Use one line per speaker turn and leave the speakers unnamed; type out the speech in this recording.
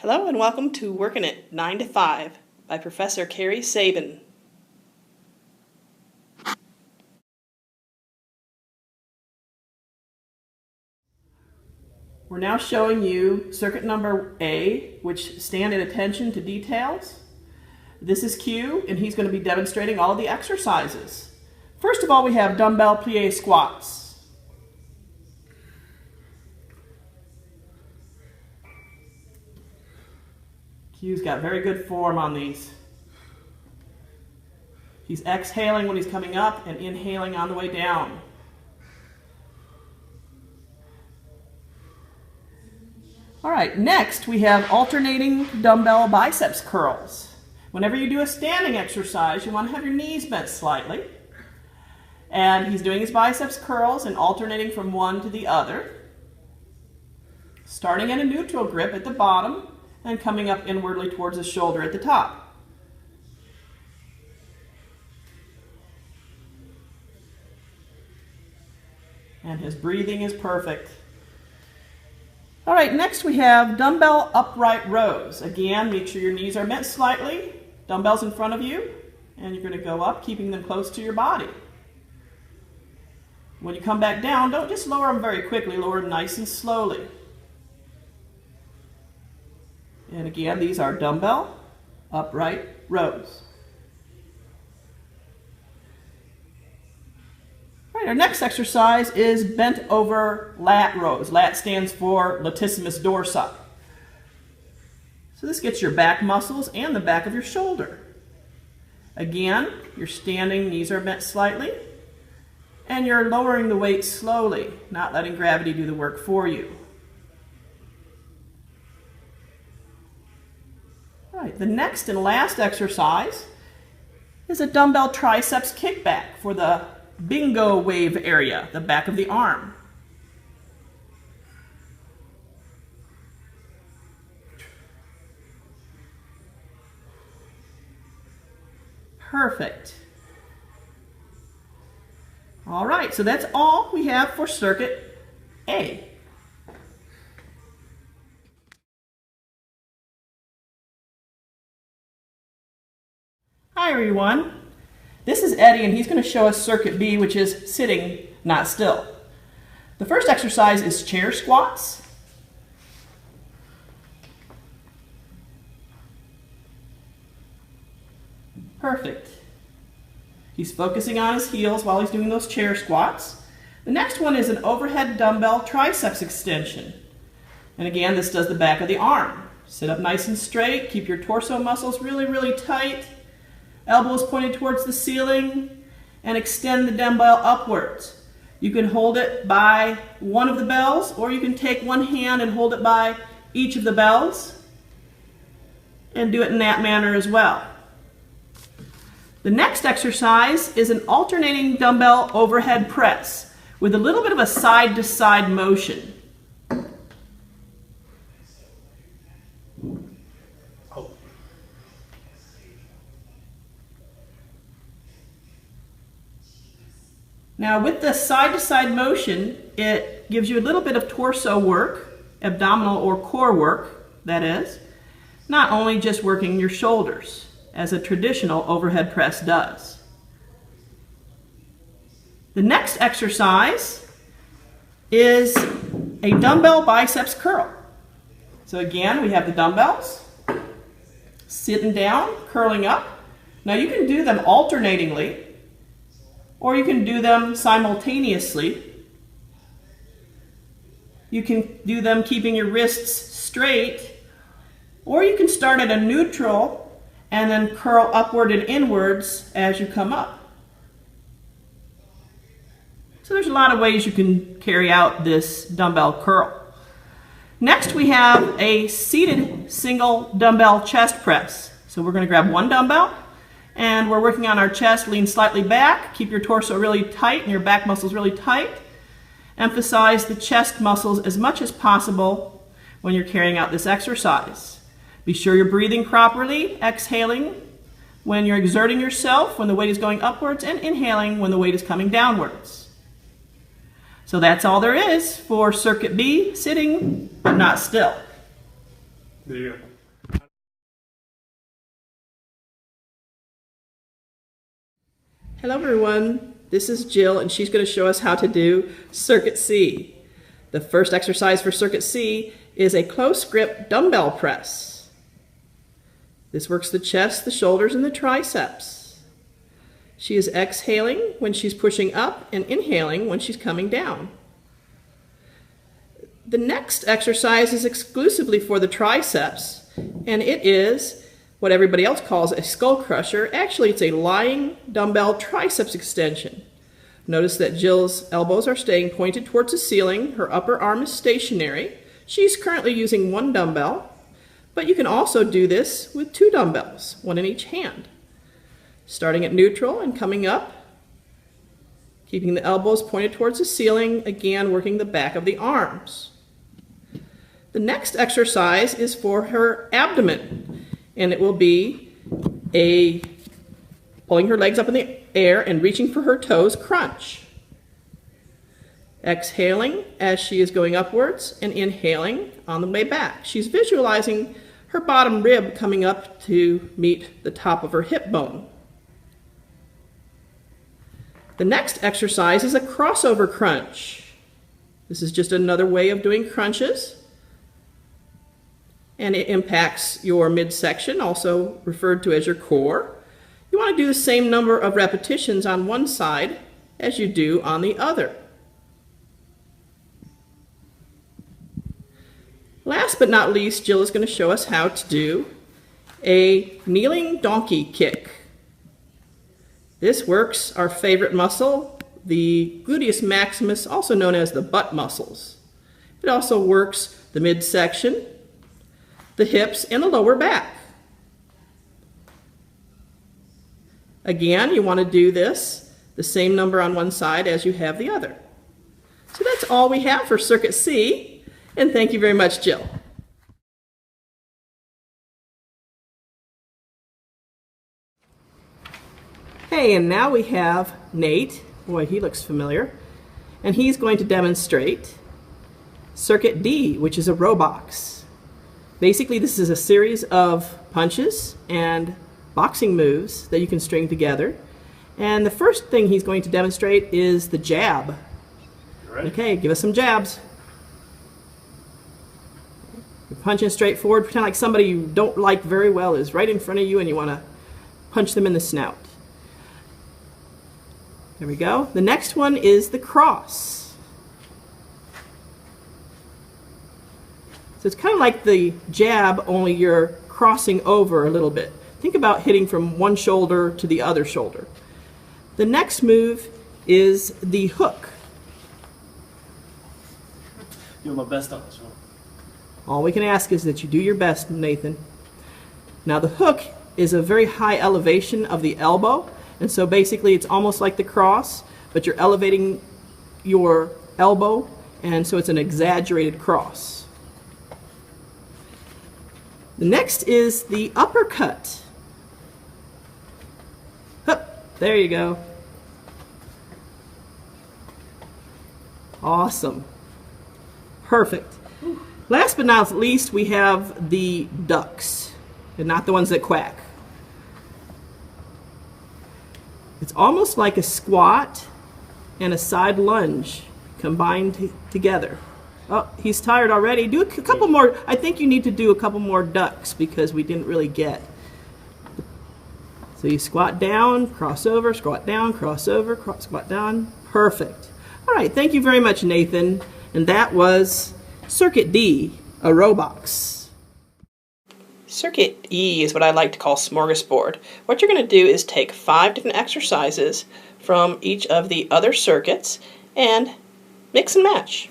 Hello and welcome to Working It 9 to 5 by Professor Carrie Sabin. We're now showing you circuit number A, which stand at attention to details. This is Q, and he's going to be demonstrating all of the exercises. First of all, we have dumbbell plie squats. Q's got very good form on these. He's exhaling when he's coming up and inhaling on the way down. All right, next we have alternating dumbbell biceps curls. Whenever you do a standing exercise, you want to have your knees bent slightly. And he's doing his biceps curls and alternating from one to the other. Starting at a neutral grip at the bottom and coming up inwardly towards the shoulder at the top. And his breathing is perfect. All right, next we have dumbbell upright rows. Again, make sure your knees are bent slightly, dumbbells in front of you, and you're going to go up, keeping them close to your body. When you come back down, don't just lower them very quickly, lower them nice and slowly. And again, these are dumbbell upright rows. All right, our next exercise is bent over lat rows. Lat stands for latissimus dorsi. So this gets your back muscles and the back of your shoulder. Again, you're standing, knees are bent slightly, and you're lowering the weight slowly, not letting gravity do the work for you. All right, the next and last exercise is a dumbbell triceps kickback for the bingo wave area, the back of the arm. Perfect. All right, so that's all we have for circuit A. Hi everyone, this is Eddie and he's going to show us circuit B, which is sitting, not still. The first exercise is chair squats. Perfect. He's focusing on his heels while he's doing those chair squats. The next one is an overhead dumbbell triceps extension. And again, this does the back of the arm. Sit up nice and straight, keep your torso muscles really, really tight. Elbows pointed towards the ceiling, and extend the dumbbell upwards. You can hold it by one of the bells, or you can take one hand and hold it by each of the bells, and do it in that manner as well. The next exercise is an alternating dumbbell overhead press with a little bit of a side-to-side motion. Now with the side-to-side motion, it gives you a little bit of torso work, abdominal or core work, that is, not only just working your shoulders, as a traditional overhead press does. The next exercise is a dumbbell biceps curl. So again, we have the dumbbells, sitting down, curling up. Now you can do them alternatingly, or you can do them simultaneously. You can do them keeping your wrists straight, or you can start at a neutral and then curl upward and inwards as you come up. So there's a lot of ways you can carry out this dumbbell curl. Next we have a seated single dumbbell chest press. So we're going to grab one dumbbell, and we're working on our chest. Lean slightly back, keep your torso really tight and your back muscles really tight. Emphasize the chest muscles as much as possible when you're carrying out this exercise. Be sure you're breathing properly, exhaling when you're exerting yourself, when the weight is going upwards, and inhaling when the weight is coming downwards. So that's all there is for circuit B, sitting but not still.
There you go.
Hello everyone, this is Jill and she's going to show us how to do Circuit C. The first exercise for Circuit C is a close grip dumbbell press. This works the chest, the shoulders, and the triceps. She is exhaling when she's pushing up and inhaling when she's coming down. The next exercise is exclusively for the triceps, and it is what everybody else calls a skull crusher. Actually, it's a lying dumbbell triceps extension. Notice that Jill's elbows are staying pointed towards the ceiling. Her upper arm is stationary. She's currently using one dumbbell, but you can also do this with two dumbbells, one in each hand. Starting at neutral and coming up, keeping the elbows pointed towards the ceiling, again working the back of the arms. The next exercise is for her abdomen, and it will be a pulling her legs up in the air and reaching for her toes crunch. Exhaling as she is going upwards and inhaling on the way back. She's visualizing her bottom rib coming up to meet the top of her hip bone. The next exercise is a crossover crunch. This is just another way of doing crunches, and it impacts your midsection, also referred to as your core. You want to do the same number of repetitions on one side as you do on the other. Last but not least, Jill is going to show us how to do a kneeling donkey kick. This works our favorite muscle, the gluteus maximus, also known as the butt muscles. It also works the midsection, the hips, and the lower back. Again, you want to do this the same number on one side as you have the other. So that's all we have for Circuit C, and thank you very much, Jill. Hey, and now we have Nate. Boy, he looks familiar. And he's going to demonstrate Circuit D, which is a row box. Basically, this is a series of punches and boxing moves that you can string together. And the first thing he's going to demonstrate is the jab.
You ready?
Okay, give us some jabs. You're punching straight forward, pretend like somebody you don't like very well is right in front of you and you want to punch them in the snout. There we go. The next one is the cross. So it's kind of like the jab, only you're crossing over a little bit. Think about hitting from one shoulder to the other shoulder. The next move is the hook.
You're my best on this one.
All we can ask is that you do your best, Nathan. Now the hook is a very high elevation of the elbow, and so basically it's almost like the cross, but you're elevating your elbow, and so it's an exaggerated cross. The next is the uppercut. Hup, there you go. Awesome. Perfect. Last but not least, we have the ducks, and not the ones that quack. It's almost like a squat and a side lunge combined together. Oh, he's tired already. Do a couple more. I think you need to do a couple more ducks because we didn't really get. So you squat down, cross over, squat down, cross over, squat down. Perfect. All right, thank you very much, Nathan. And that was Circuit D, a row box. Circuit E is what I like to call smorgasbord. What you're going to do is take 5 different exercises from each of the other circuits and mix and match.